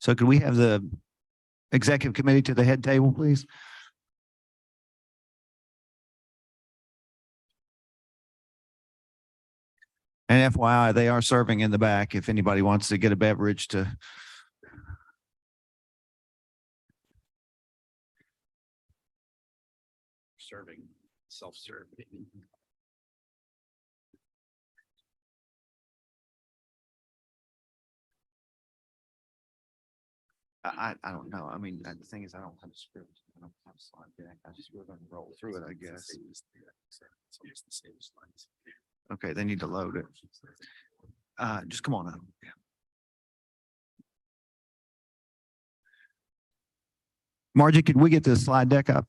So could we have the executive committee to the head table, please? And FYI, they are serving in the back if anybody wants to get a beverage to. Serving, self-serve. I don't know. I mean, the thing is, I don't have a script. I don't have a slide deck. I just, we're going to roll through it, I guess. Okay, they need to load it. Just come on up. Yeah. Margie, could we get the slide deck up?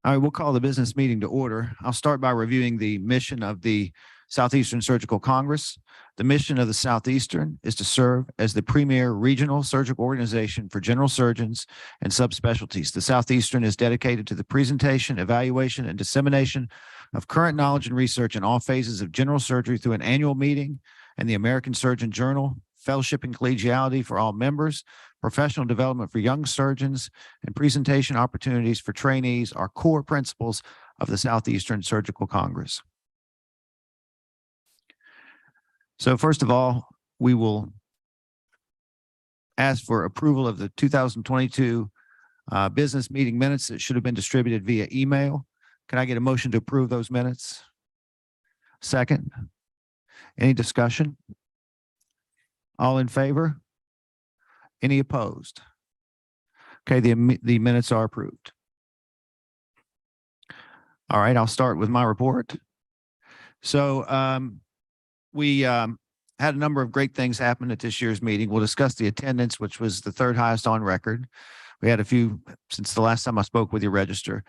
All right, we'll call the business meeting to order. I'll start by reviewing the mission of the Southeastern Surgical Congress. The mission of the Southeastern is to serve as the premier regional surgical organization for general surgeons and subspecialties. The Southeastern is dedicated to the presentation, evaluation, and dissemination of current knowledge and research in all phases of general surgery through an annual meeting and the American Surgeon Journal, fellowship and collegiality for all members, professional development for young surgeons, and presentation opportunities for trainees are core principles of the Southeastern Surgical Congress. So first of all, we will ask for approval of the 2022 business meeting minutes that should have been distributed via email. Can I get a motion to approve those minutes? Second. Any discussion? All in favor? Any opposed? Okay, the minutes are approved. All right, I'll start with my report. So we had a number of great things happen at this year's meeting. We'll discuss the attendance, which was the third highest on record. We had a few since the last time I spoke with your register.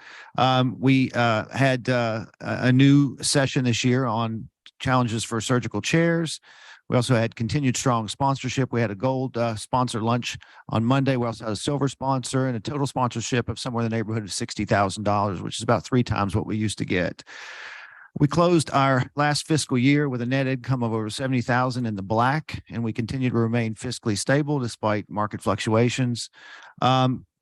We had a new session this year on challenges for surgical chairs. We also had continued strong sponsorship. We had a gold sponsor lunch on Monday. We also had a silver sponsor and a total sponsorship of somewhere in the neighborhood of $60,000, which is about 3 times what we used to get. We closed our last fiscal year with a net income of over $70,000 in the black, and we continue to remain fiscally stable despite market fluctuations.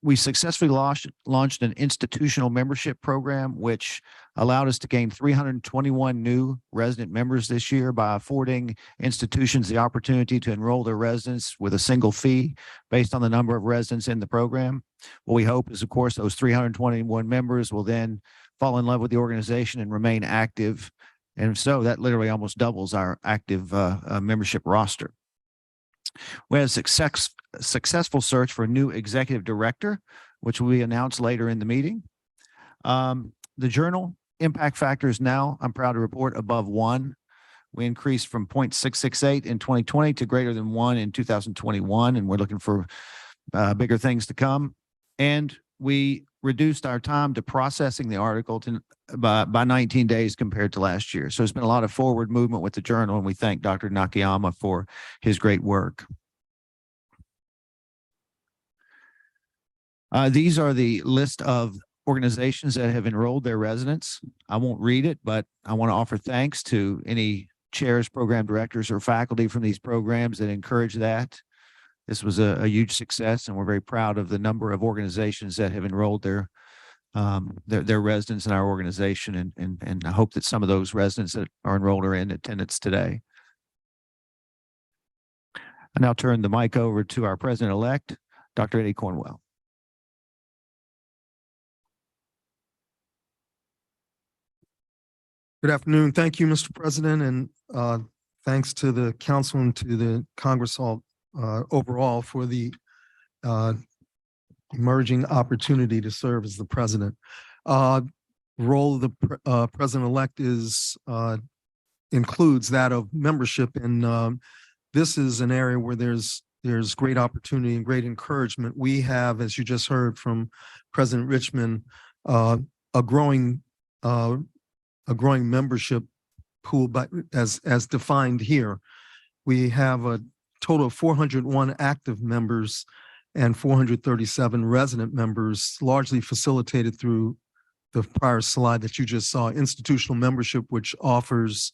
We successfully launched an institutional membership program, which allowed us to gain 321 new resident members this year by affording institutions the opportunity to enroll their residents with a single fee based on the number of residents in the program. What we hope is, of course, those 321 members will then fall in love with the organization and remain active. And so that literally almost doubles our active membership roster. We had a successful search for a new executive director, which will be announced later in the meeting. The journal impact factor is now, I'm proud to report, above 1. We increased from 0.668 in 2020 to greater than 1 in 2021, and we're looking for bigger things to come. And we reduced our time to processing the article by 19 days compared to last year. So there's been a lot of forward movement with the journal, and we thank Dr. Nakayama for his great work. These are the list of organizations that have enrolled their residents. I won't read it, but I want to offer thanks to any chairs, program directors, or faculty from these programs that encourage that. This was a huge success, and we're very proud of the number of organizations that have enrolled their residents in our organization, and I hope that some of those residents that are enrolled are in attendance today. I now turn the mic over to our president-elect, Dr. Eddie Cornwell. Good afternoon. Thank you, Mr. President, and thanks to the council and to the Congress overall for the emerging opportunity to serve as the president. Role of the president-elect is includes that of membership, and this is an area where there's great opportunity and great encouragement. We have, as you just heard from President Richmond, a growing membership pool, but as defined here. We have a total of 401 active members, and 437 resident members, largely facilitated through the prior slide that you just saw, institutional membership, which offers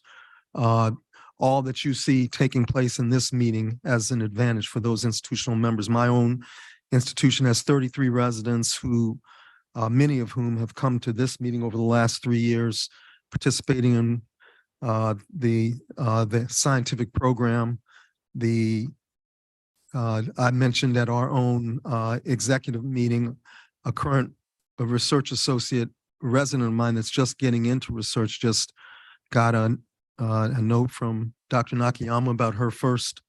all that you see taking place in this meeting as an advantage for those institutional members. My own institution has 33 residents who, many of whom have come to this meeting over the last 3 years, participating in the scientific program. I mentioned at our own executive meeting, a research associate resident of mine that's just getting into research just got a note from Dr. Nakayama about her first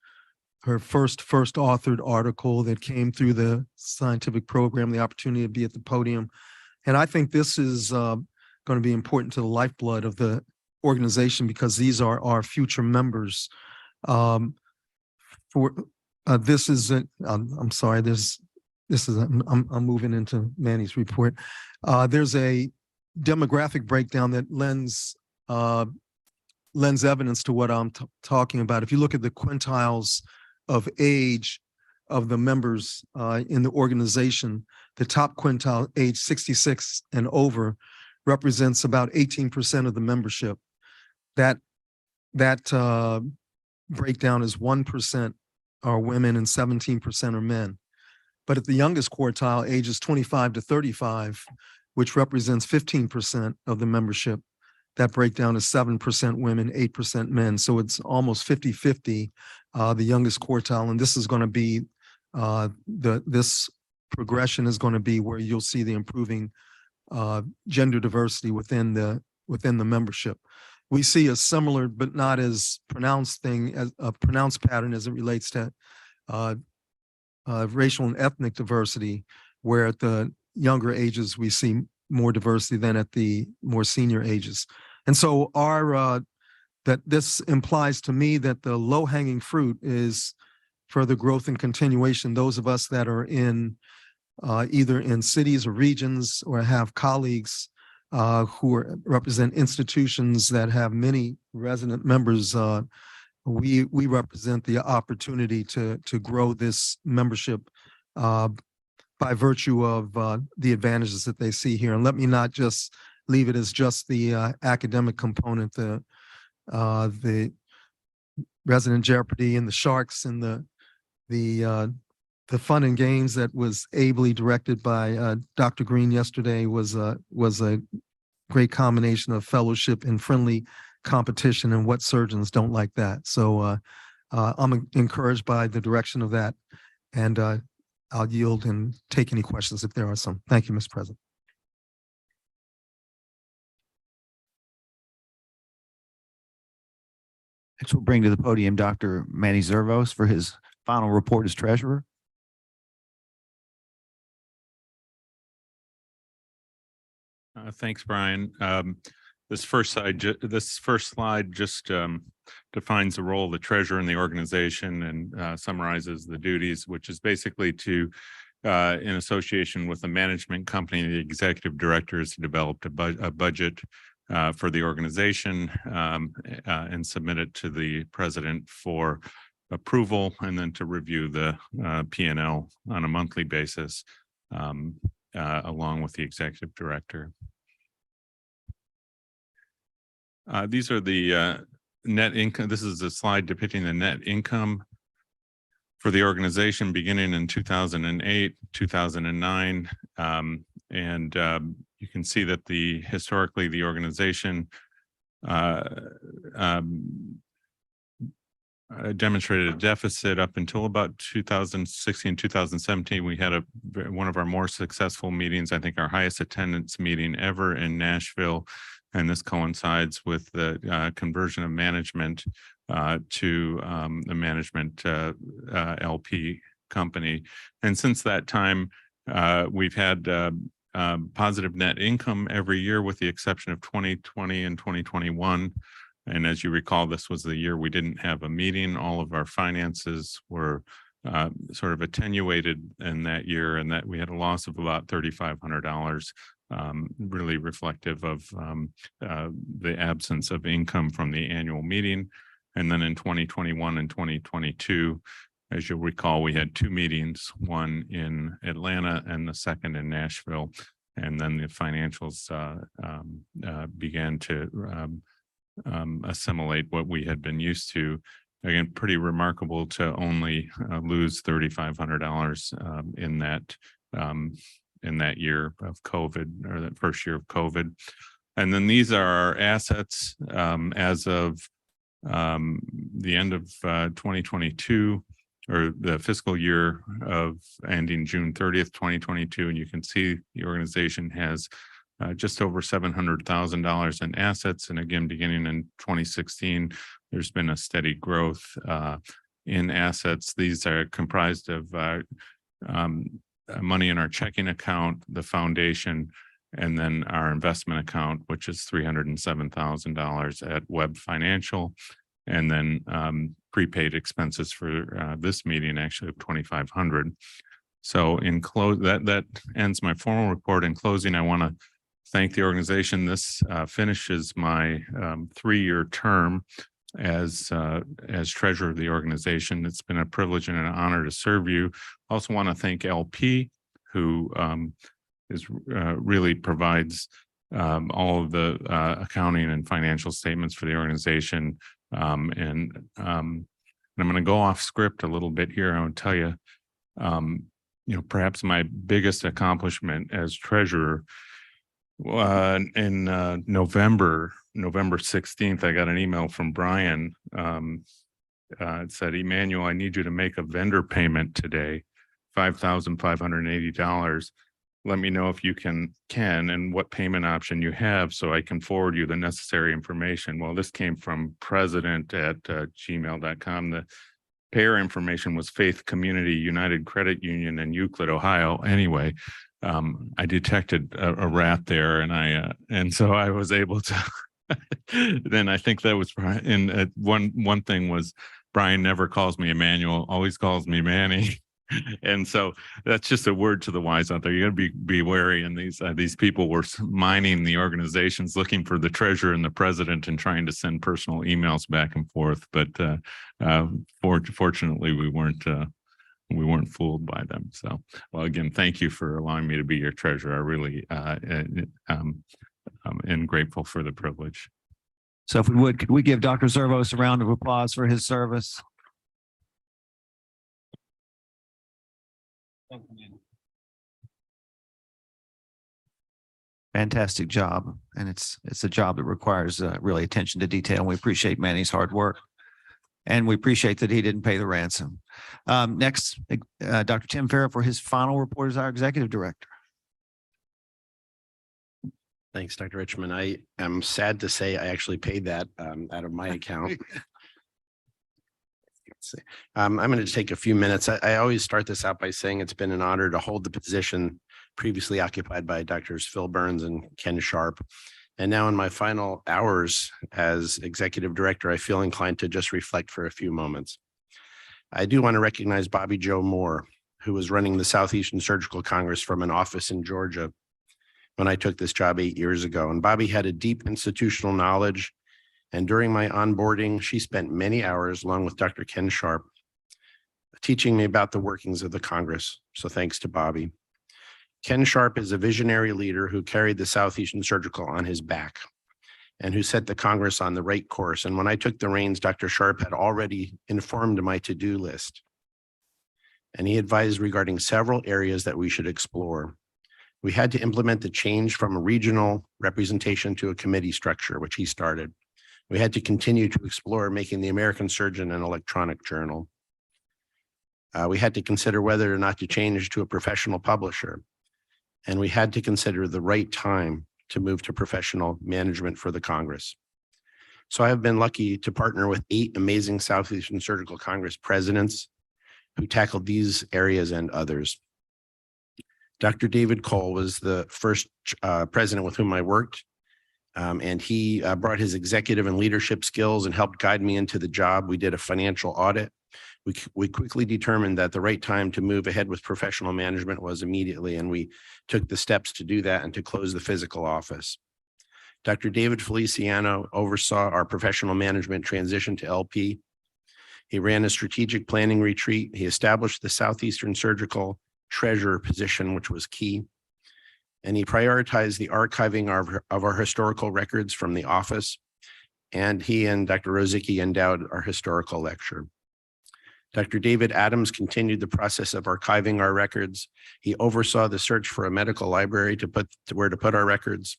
authored article that came through the scientific program, the opportunity to be at the podium. And I think this is going to be important to the lifeblood of the organization, because these are our future members. I'm moving into Manny's report. There's a demographic breakdown that lends evidence to what I'm talking about. If you look at the quintiles of age of the members in the organization, the top quintile, age 66 and over, represents about 18% of the membership. That breakdown is 1% are women and 17% are men. But at the youngest quartile, ages 25 to 35, which represents 15% of the membership, that breakdown is 7% women, 8% men. So it's almost 50-50, the youngest quartile. And this is going to be, this progression is going to be where you'll see the improving gender diversity within the membership. We see a similar but not as pronounced thing, as a pronounced pattern as it relates to racial and ethnic diversity, where at the younger ages we see more diversity than at the more senior ages. And so that this implies to me that the low-hanging fruit is further growth and continuation. Those of us that are in either in cities or regions or have colleagues who represent institutions that have many resident members, we represent the opportunity to grow this membership by virtue of the advantages that they see here. And let me not just leave it as just the academic component, the resident jeopardy and the sharks and the fun and games that was ably directed by Dr. Green yesterday was a great combination of fellowship and friendly competition, and what surgeons don't like that. So I'm encouraged by the direction of that, and I'll yield and take any questions if there are some. Thank you, Mr. President. Next, we'll bring to the podium Dr. Manny Zervos for his final report as treasurer. Thanks, Brian. This first slide just defines the role of the treasurer in the organization and summarizes the duties, which is basically to, in association with the management company, the executive directors developed a budget for the organization and submit it to the president for approval, and then to review the P&L on a monthly basis along with the executive director. These are the net income. This is a slide depicting the net income for the organization beginning in 2008, 2009. And you can see that historically the organization demonstrated a deficit up until about 2016, 2017. We had one of our more successful meetings, I think our highest attendance meeting ever in Nashville. And this coincides with the conversion of management to the management LP company. And since that time, we've had positive net income every year with the exception of 2020 and 2021. And as you recall, this was the year we didn't have a meeting. All of our finances were sort of attenuated in that year, and that we had a loss of about $3,500, really reflective of the absence of income from the annual meeting. And then in 2021 and 2022, As you'll recall, we had two meetings, one in Atlanta and the second in Nashville. And then the financials began to assimilate what we had been used to. Again, pretty remarkable to only lose $3,500 in that year of COVID, or that first year of COVID. And then these are our assets as of the end of 2022, or the fiscal year of ending June 30th, 2022. And you can see the organization has just over $700,000 in assets. And again, beginning in 2016, there's been a steady growth in assets. These are comprised of money in our checking account, the foundation, and then our investment account, which is $307,000 at Web Financial. And then prepaid expenses for this meeting, actually of $2,500. So in close, that ends my formal report. In closing, I want to thank the organization. This finishes my 3-year term as treasurer of the organization. It's been a privilege and an honor to serve you. Also want to thank LP, who really provides all of the accounting and financial statements for the organization. And I'm going to go off script a little bit here. I want to tell you, perhaps my biggest accomplishment as treasurer in November 16th, I got an email from Brian. It said, Emmanuel, I need you to make a vendor payment today, $5,580. Let me know if you can and what payment option you have so I can forward you the necessary information. Well, this came from president@gmail.com. The payer information was Faith Community United Credit Union in Euclid, Ohio. Anyway, I detected a rat there, and so I was able to. Then I think that was and one thing was Brian never calls me Emmanuel, always calls me Manny. And so that's just a word to the wise out there. You got to be wary. And these people were mining the organizations, looking for the treasurer and the president, and trying to send personal emails back and forth. But fortunately, we weren't fooled by them. So, well, again, thank you for allowing me to be your treasurer. I really am grateful for the privilege. So if we would, could we give Dr. Zervos a round of applause for his service? Fantastic job. And it's a job that requires really attention to detail. And we appreciate Manny's hard work. And we appreciate that he didn't pay the ransom. Next, Dr. Tim Farrow for his final report as our executive director. Thanks, Dr. Richmond. I am sad to say I actually paid that out of my account. I'm going to take a few minutes. I always start this out by saying it's been an honor to hold the position previously occupied by Drs. Phil Burns and Ken Sharp. And now in my final hours as executive director, I feel inclined to just reflect for a few moments. I do want to recognize Bobby Joe Moore, who was running the Southeastern Surgical Congress from an office in Georgia when I took this job 8 years ago. And Bobby had a deep institutional knowledge. And during my onboarding, she spent many hours along with Dr. Ken Sharp teaching me about the workings of the Congress. So thanks to Bobby. Ken Sharp is a visionary leader who carried the Southeastern Surgical on his back and who set the Congress on the right course. And when I took the reins, Dr. Sharp had already informed my to-do list. And he advised regarding several areas that we should explore. We had to implement the change from a regional representation to a committee structure, which he started. We had to continue to explore making the American Surgeon an electronic journal. We had to consider whether or not to change to a professional publisher. And we had to consider the right time to move to professional management for the Congress. So I have been lucky to partner with 8 amazing Southeastern Surgical Congress presidents who tackled these areas and others. Dr. David Cole was the first president with whom I worked. And he brought his executive and leadership skills and helped guide me into the job. We did a financial audit. We quickly determined that the right time to move ahead with professional management was immediately, and we took the steps to do that and to close the physical office. Dr. David Feliciano oversaw our professional management transition to LP. He ran a strategic planning retreat. He established the Southeastern Surgical Treasurer position, which was key. And he prioritized the archiving of our historical records from the office. And he and Dr. Rozicki endowed our historical lecture. Dr. David Adams continued the process of archiving our records. He oversaw the search for a medical library to where to put our records.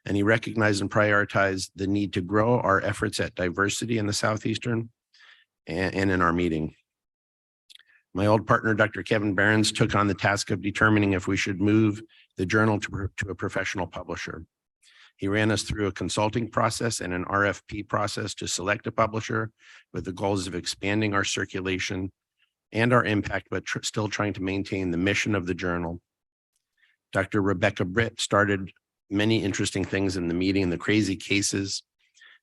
And he recognized and prioritized the need to grow our efforts at diversity in the Southeastern and in our meeting. My old partner, Dr. Kevin Behrens, took on the task of determining if we should move the journal to a professional publisher. He ran us through a consulting process and an RFP process to select a publisher with the goals of expanding our circulation and our impact, but still trying to maintain the mission of the journal. Dr. Rebecca Britt started many interesting things in the meeting, the crazy cases.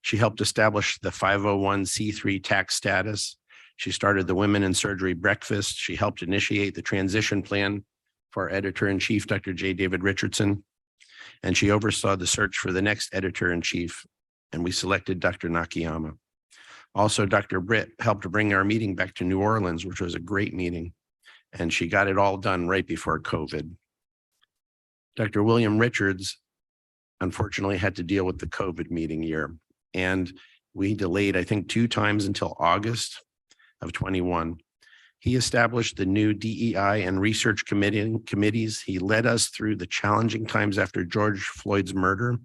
She helped establish the 501c3 tax status. She started the Women in Surgery Breakfast. She helped initiate the transition plan for our editor-in-chief, Dr. J. David Richardson. And she oversaw the search for the next editor-in-chief, and we selected Dr. Nakayama. Also, Dr. Britt helped bring our meeting back to New Orleans, which was a great meeting, and she got it all done right before COVID. Dr. William Richards, unfortunately, had to deal with the COVID meeting year, and we delayed, I think, 2 times until August of 21. He established the new DEI and research committees. He led us through the challenging times after George Floyd's murder,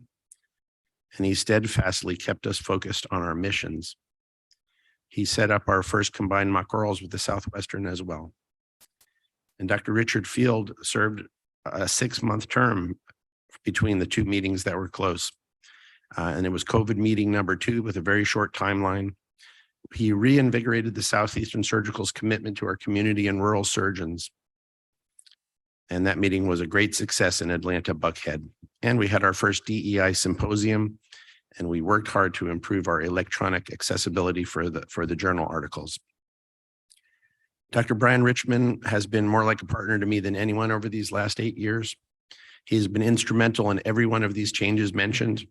and he steadfastly kept us focused on our missions. He set up our first combined mock orals with the Southwestern as well. And Dr. Richard Field served a 6-month term between the 2 meetings that were close. And it was COVID meeting number 2 with a very short timeline. He reinvigorated the Southeastern Surgical's commitment to our community and rural surgeons. And that meeting was a great success in Atlanta Buckhead. And we had our first DEI symposium, and we worked hard to improve our electronic accessibility for the journal articles. Dr. Brian Richmond has been more like a partner to me than anyone over these last 8 years. He's been instrumental in every one of these changes mentioned.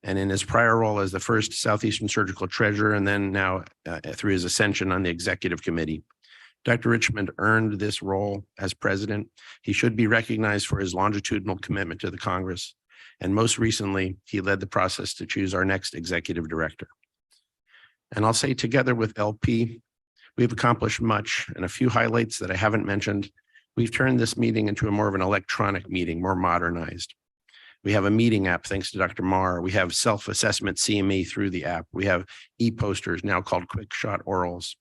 And in his prior role as the first Southeastern Surgical Treasurer, and then now through his ascension on the executive committee, Dr. Richmond earned this role as president. He should be recognized for his longitudinal commitment to the Congress. And most recently, he led the process to choose our next executive director. And I'll say together with LP, we've accomplished much, and a few highlights that I haven't mentioned. We've turned this meeting into more of an electronic meeting, more modernized. We have a meeting app, thanks to Dr. Marr. We have self-assessment CME through the app. We have e-posters now called Quick Shot Orals.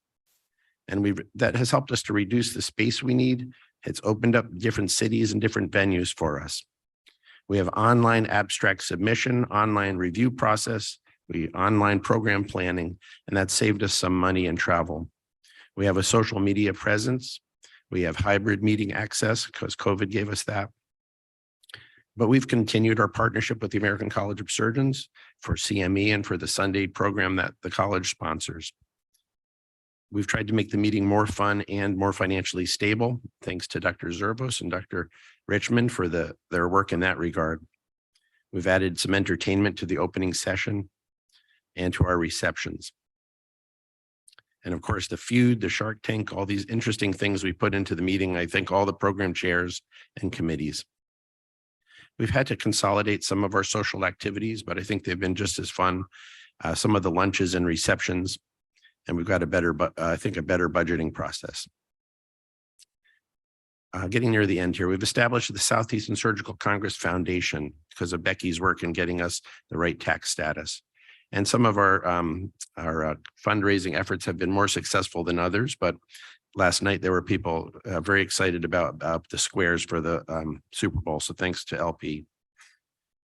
And that has helped us to reduce the space we need. It's opened up different cities and different venues for us. We have online abstract submission, online review process, online program planning, and that saved us some money and travel. We have a social media presence. We have hybrid meeting access because COVID gave us that. But we've continued our partnership with the American College of Surgeons for CME and for the Sunday program that the college sponsors. We've tried to make the meeting more fun and more financially stable, thanks to Dr. Zervos and Dr. Richmond for their work in that regard. We've added some entertainment to the opening session and to our receptions. And of course, the feud, the Shark Tank, all these interesting things we put into the meeting. I thank all the program chairs and committees. We've had to consolidate some of our social activities, but I think they've been just as fun. Some of the lunches and receptions, and we've got a better budgeting process. Getting near the end here, we've established the Southeastern Surgical Congress Foundation because of Becky's work in getting us the right tax status. And some of our fundraising efforts have been more successful than others, but last night there were people very excited about the squares for the Super Bowl. So thanks to LP.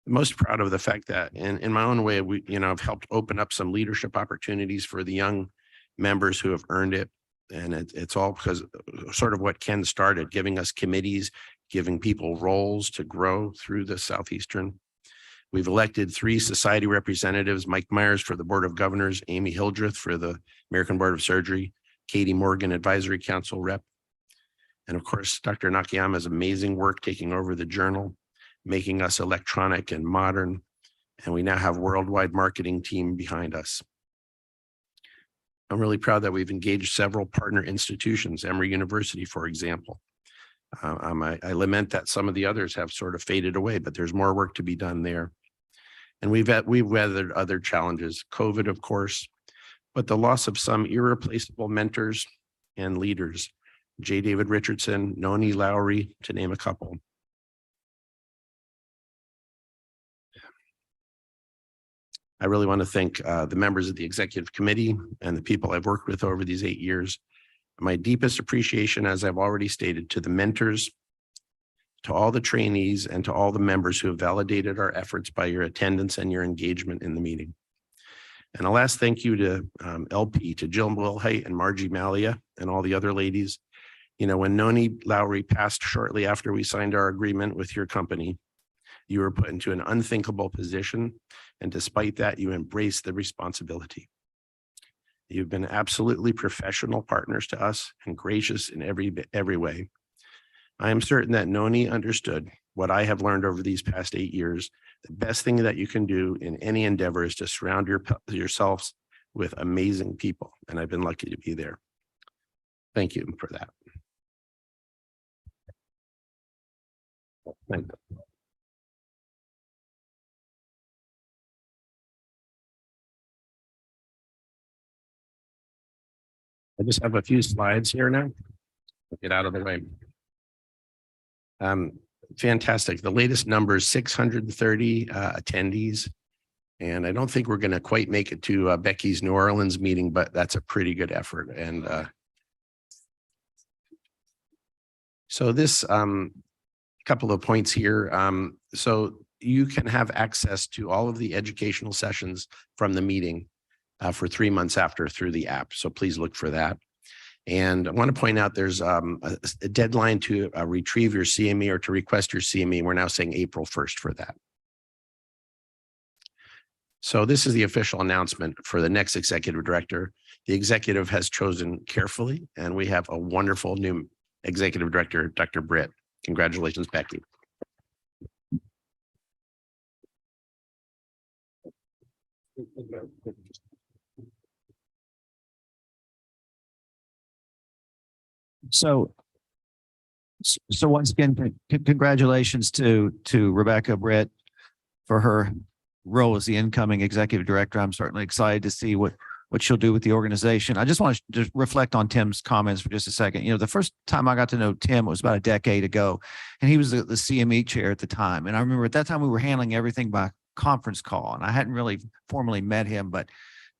Most proud of the fact that in my own way, I've helped open up some leadership opportunities for the young members who have earned it. And it's all because sort of what Ken started, giving us committees, giving people roles to grow through the Southeastern. We've elected 3 society representatives, Mike Myers for the Board of Governors, Amy Hildreth for the American Board of Surgery, Katie Morgan, Advisory Council rep. And of course, Dr. Nakayama's amazing work taking over the journal, making us electronic and modern. And we now have a worldwide marketing team behind us. I'm really proud that we've engaged several partner institutions, Emory University, for example. I lament that some of the others have sort of faded away, but there's more work to be done there. And we've weathered other challenges, COVID, of course, but the loss of some irreplaceable mentors and leaders, J. David Richardson, Noni Lowry, to name a couple. I really want to thank the members of the executive committee and the people I've worked with over these 8 years. My deepest appreciation, as I've already stated, to the mentors, to all the trainees, and to all the members who have validated our efforts by your attendance and your engagement in the meeting. And a last thank you to LP, to Jill Wilhite and Margie Malia and all the other ladies. You know, when Noni Lowry passed shortly after we signed our agreement with your company, you were put into an unthinkable position. And despite that, you embraced the responsibility. You've been absolutely professional partners to us and gracious in every way. I am certain that Noni understood what I have learned over these past 8 years. The best thing that you can do in any endeavor is to surround yourselves with amazing people. And I've been lucky to be there. Thank you for that. Thank you. I just have a few slides here now. I'll get out of the way. Fantastic. The latest number is 630 attendees. And I don't think we're going to quite make it to Becky's New Orleans meeting, but that's a pretty good effort. And so this couple of points here. So you can have access to all of the educational sessions from the meeting for 3 months after through the app. So please look for that. And I want to point out there's a deadline to retrieve your CME or to request your CME. We're now saying April 1st for that. So this is the official announcement for the next executive director. The executive has chosen carefully, and we have a wonderful new executive director, Dr. Britt. Congratulations, Becky. So once again, congratulations to Rebecca Britt for her role as the incoming executive director. I'm certainly excited to see what she'll do with the organization. I just want to just reflect on Tim's comments for just a second. You know, the first time I got to know Tim was about a decade ago, and he was the CME chair at the time. And I remember at that time we were handling everything by conference call, and I hadn't really formally met him, but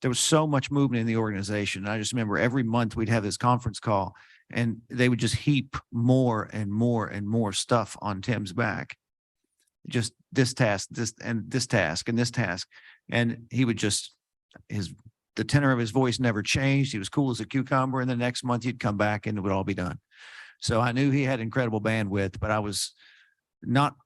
there was so much movement in the organization. And I just remember every month we'd have this conference call, and they would just heap more and more and more stuff on Tim's back. Just this task, this and this task and this task. And he would just, the tenor of his voice never changed. He was cool as a cucumber. And the next month he'd come back and it would all be done. So I knew he had incredible bandwidth, but I was not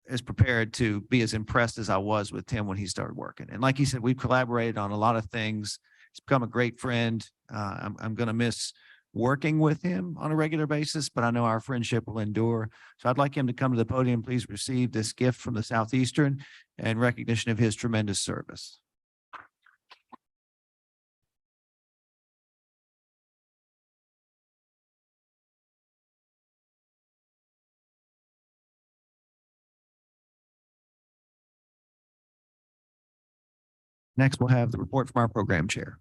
as prepared to be as impressed as I was with Tim when he started working. And like he said, we've collaborated on a lot of things. He's become a great friend. I'm going to miss working with him on a regular basis, but I know our friendship will endure. So I'd like him to come to the podium. Please receive this gift from the Southeastern in recognition of his tremendous service. Next, we'll have the report from our program chair.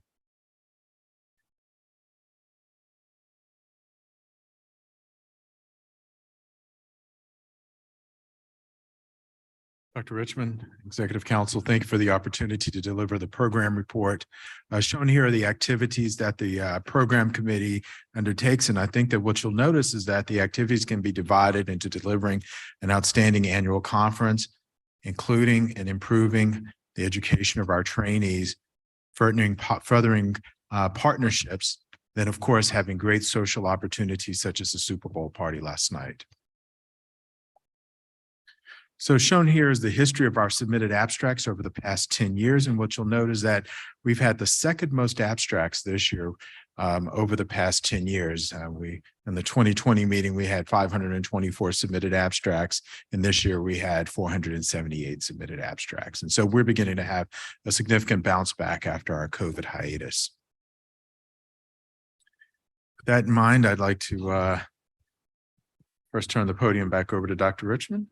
Dr. Richmond, Executive Council, thank you for the opportunity to deliver the program report. Shown here are the activities that the program committee undertakes. And I think that what you'll notice is that the activities can be divided into delivering an outstanding annual conference, including and improving the education of our trainees, furthering partnerships, then of course having great social opportunities such as the Super Bowl party last night. So shown here is the history of our submitted abstracts over the past 10 years. And what you'll note is that we've had the second most abstracts this year over the past 10 years. In the 2020 meeting, we had 524 submitted abstracts. And this year we had 478 submitted abstracts. And so we're beginning to have a significant bounce back after our COVID hiatus. That in mind, I'd like to first turn the podium back over to Dr. Richmond.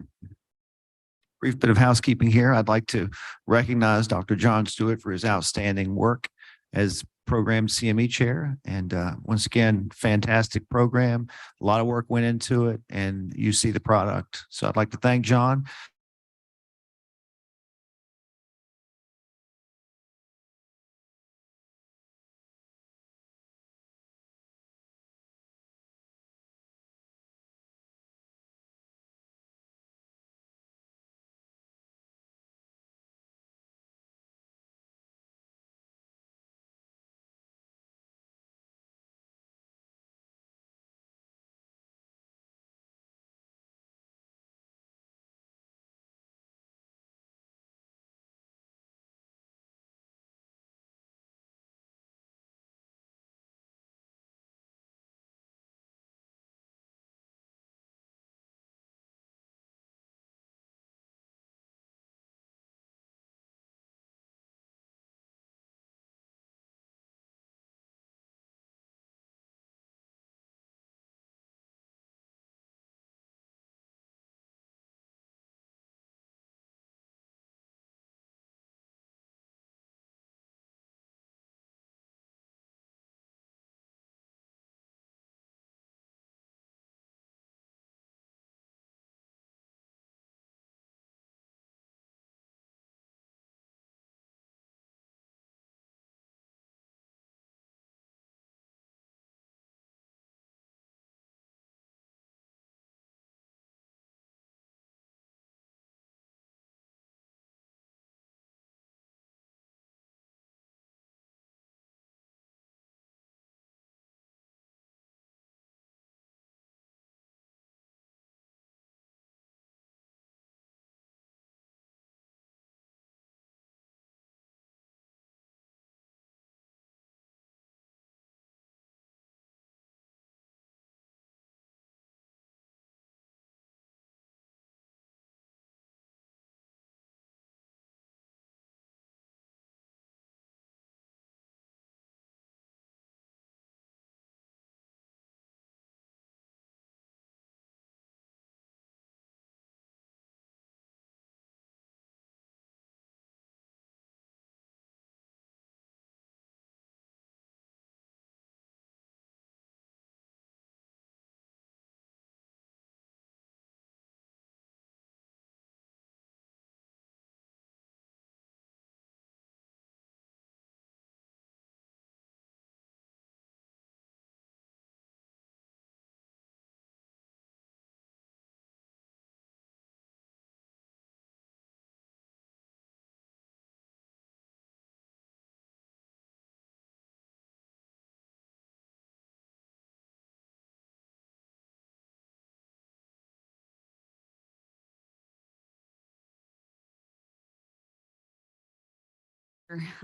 Brief bit of housekeeping here. I'd like to recognize Dr. John Stewart for his outstanding work as program CME chair. And once again, fantastic program. A lot of work went into it and you see the product. So I'd like to thank John.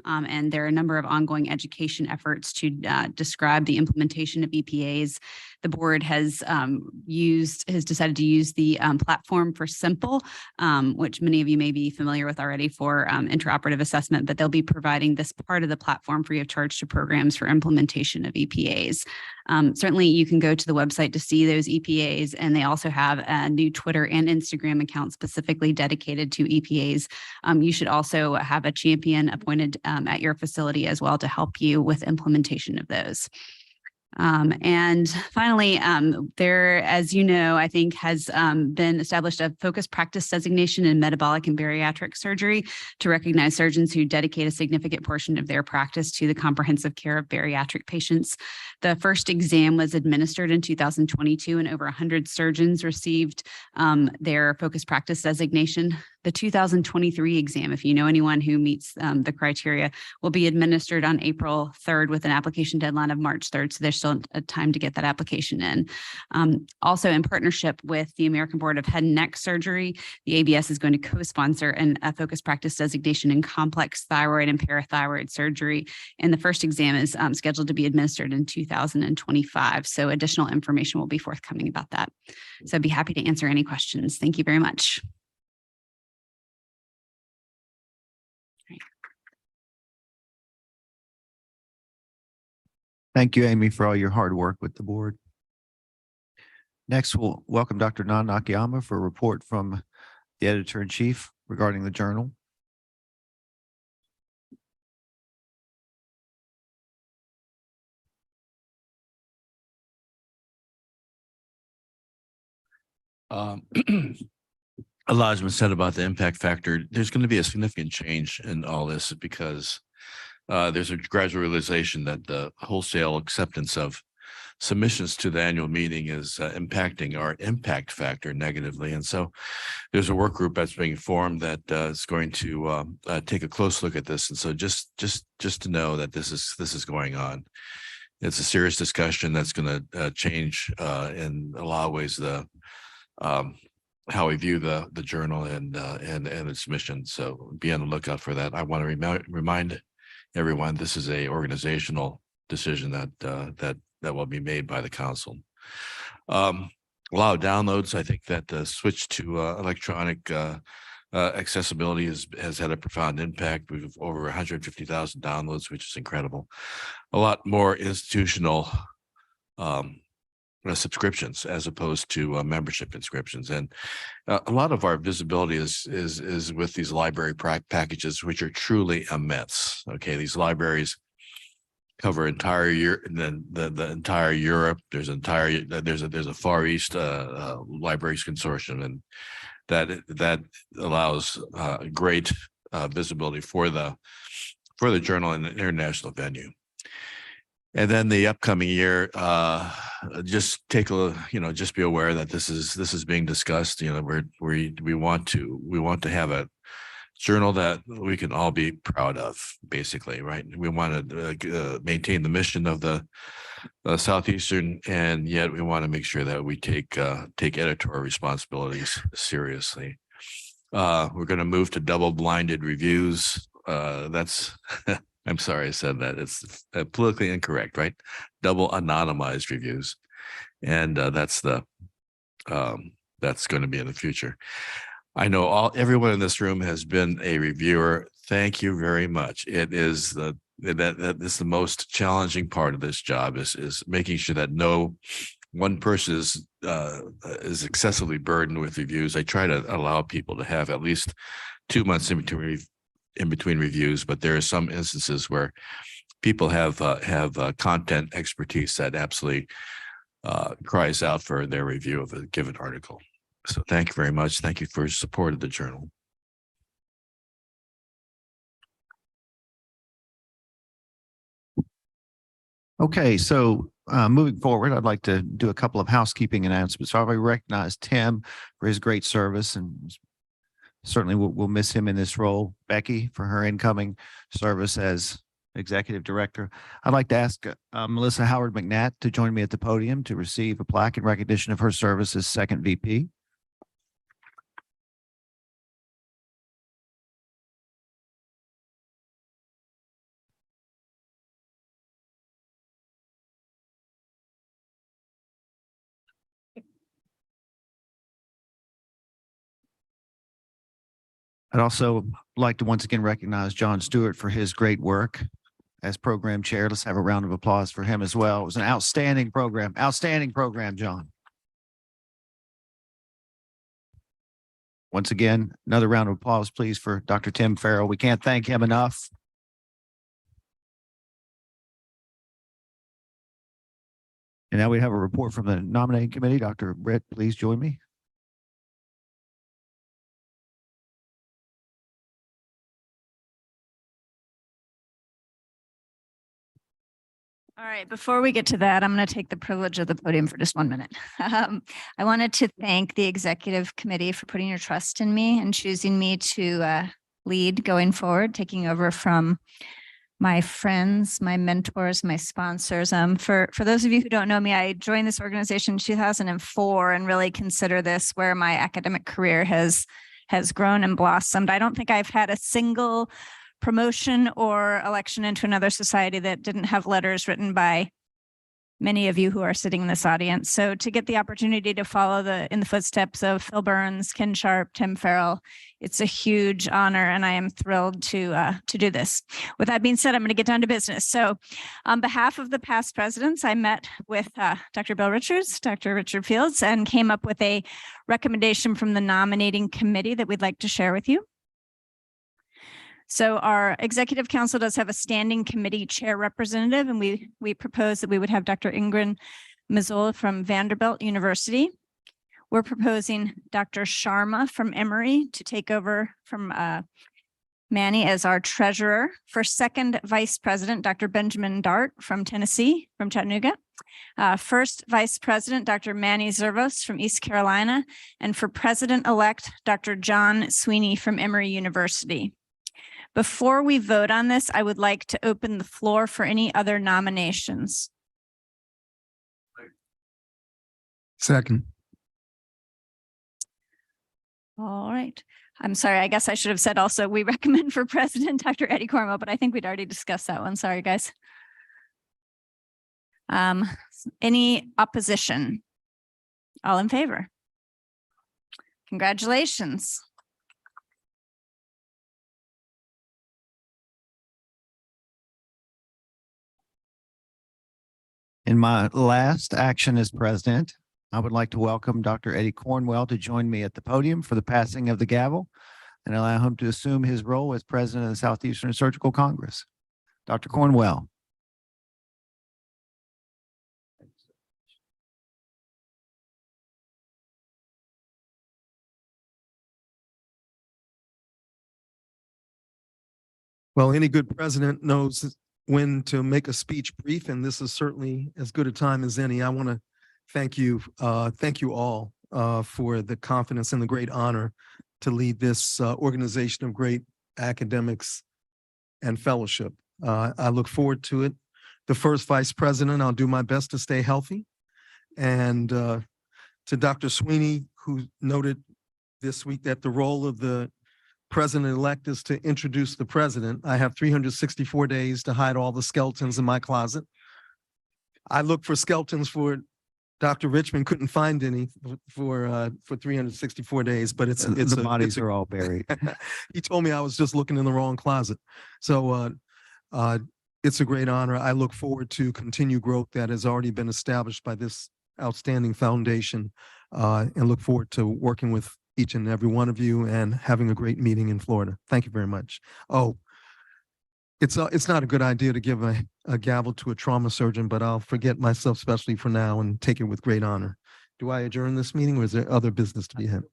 And there are a number of ongoing education efforts to describe the implementation of EPAs. The board has decided to use the platform for Simple, which many of you may be familiar with already for interoperative assessment, but they'll be providing this part of the platform free of charge to programs for implementation of EPAs. Certainly you can go to the website to see those EPAs, and they also have a new Twitter and Instagram account specifically dedicated to EPAs. You should also have a champion appointed at your facility as well to help you with implementation of those. And finally, there, as you know, I think has been established a focused practice designation in metabolic and bariatric surgery to recognize surgeons who dedicate a significant portion of their practice to the comprehensive care of bariatric patients. The first exam was administered in 2022, and over 100 surgeons received their focused practice designation. The 2023 exam, if you know anyone who meets the criteria, will be administered on April 3rd with an application deadline of March 3rd. So there's still a time to get that application in. Also, in partnership with the American Board of Head and Neck Surgery, the ABS is going to co-sponsor a focused practice designation in complex thyroid and parathyroid surgery. And the first exam is scheduled to be administered in 2025. So additional information will be forthcoming about that. So I'd be happy to answer any questions. Thank you very much. Thank you, Amy, for all your hard work with the board. Next, we'll welcome Dr. Nan Nakayama for a report from the editor-in-chief regarding the journal. A lot has been said about the impact factor. There's going to be a significant change in all this because there's a gradual realization that the wholesale acceptance of submissions to the annual meeting is impacting our impact factor negatively. And so there's a work group that's being formed that is going to take a close look at this. And so just to know that this is going on. It's a serious discussion that's going to change in a lot of ways the how we view the journal and its mission. So be on the lookout for that. I want to remind everyone this is a organizational decision that will be made by the council. A lot of downloads. I think that the switch to electronic accessibility has had a profound impact. We've over 150,000 downloads, which is incredible. A lot more institutional subscriptions as opposed to membership inscriptions, and a lot of our visibility is with these library packages, which are truly immense. Okay, these libraries cover entire year, and then the entire Europe. There's a Far East libraries consortium, and that allows great visibility for the journal in an international venue. And then the upcoming year, just just be aware that this is being discussed. You know, we want to have a journal that we can all be proud of, basically, right? We want to maintain the mission of the Southeastern, and yet we want to make sure that we take editorial responsibilities seriously. We're going to move to double-blinded reviews. That's I'm sorry I said that. It's politically incorrect, right? Double anonymized reviews, and that's going to be in the future. I know everyone in this room has been a reviewer. Thank you very much. It is that is the most challenging part of this job is making sure that no one person is excessively burdened with reviews. I try to allow people to have at least 2 months in between reviews, but there are some instances where people have content expertise that absolutely cries out for their review of a given article. So thank you very much. Thank you for your support of the journal. Okay, so moving forward, I'd like to do a couple of housekeeping announcements. I already recognize Tim for his great service, and certainly we'll miss him in this role. Becky for her incoming service as executive director. I'd like to ask Melissa Howard McNatt to join me at the podium to receive a plaque in recognition of her service as second VP. I'd also like to once again recognize John Stewart for his great work as program chair. Let's have a round of applause for him as well. It was an outstanding program, John. Once again, another round of applause, please, for Dr. Tim Farrell. We can't thank him enough. And now we have a report from the nominating committee. Dr. Britt, please join me. All right, before we get to that, I'm going to take the privilege of the podium for just 1 minute. I wanted to thank the executive committee for putting your trust in me and choosing me to lead going forward, taking over from my friends, my mentors, my sponsors. For those of you who don't know me, I joined this organization in 2004 and really consider this where my academic career has grown and blossomed. I don't think I've had a single promotion or election into another society that didn't have letters written by many of you who are sitting in this audience. So to get the opportunity to follow in the footsteps of Phil Burns, Ken Sharp, Tim Farrell, it's a huge honor, and I am thrilled to do this. With that being said, I'm going to get down to business. So on behalf of the past presidents, I met with Dr. Bill Richards, Dr. Richard Fields, and came up with a recommendation from the nominating committee that we'd like to share with you. So our executive council does have a standing committee chair representative, and we propose that we would have Dr. Ingrid Mazzola from Vanderbilt University. We're proposing Dr. Sharma from Emory to take over from Manny as our treasurer. For second vice president, Dr. Benjamin Dart from Tennessee, from Chattanooga. First vice president, Dr. Manny Zervos from East Carolina. And for president-elect, Dr. John Sweeney from Emory University. Before we vote on this, I would like to open the floor for any other nominations. Second. All right. I'm sorry. I guess I should have said also, we recommend for president, Dr. Eddie Cornwell, but I think we'd already discussed that one. Sorry, guys. Any opposition? All in favor? Congratulations. In my last action as president, I would like to welcome Dr. Eddie Cornwell to join me at the podium for the passing of the gavel and allow him to assume his role as president of the Southeastern Surgical Congress. Dr. Cornwell. Well, any good president knows when to make a speech brief, and this is certainly as good a time as any. I want to thank you all for the confidence and the great honor to lead this organization of great academics and fellowship. I look forward to it. The first vice president, I'll do my best to stay healthy. And to Dr. Sweeney, who noted this week that the role of the president-elect is to introduce the president. I have 364 days to hide all the skeletons in my closet. I looked for skeletons for Dr. Richmond, couldn't find any for 364 days, but The bodies are all buried. He told me I was just looking in the wrong closet. So it's a great honor. I look forward to continued growth that has already been established by this outstanding foundation, and look forward to working with each and every one of you and having a great meeting in Florida. Thank you very much. Oh, it's not a good idea to give a gavel to a trauma surgeon, but I'll forget myself specially for now and take it with great honor. Do I adjourn this meeting, or is there other business to be had?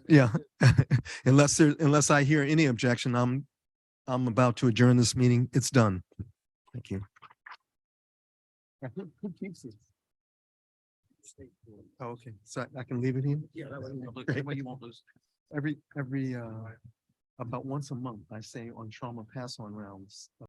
Yeah, unless I hear any objection, I'm about to adjourn this meeting. It's done. Thank you. Who keeps it? Oh, okay, so I can leave it here? Yeah, that way you won't lose. Every about once a month, I say on trauma pass on rounds.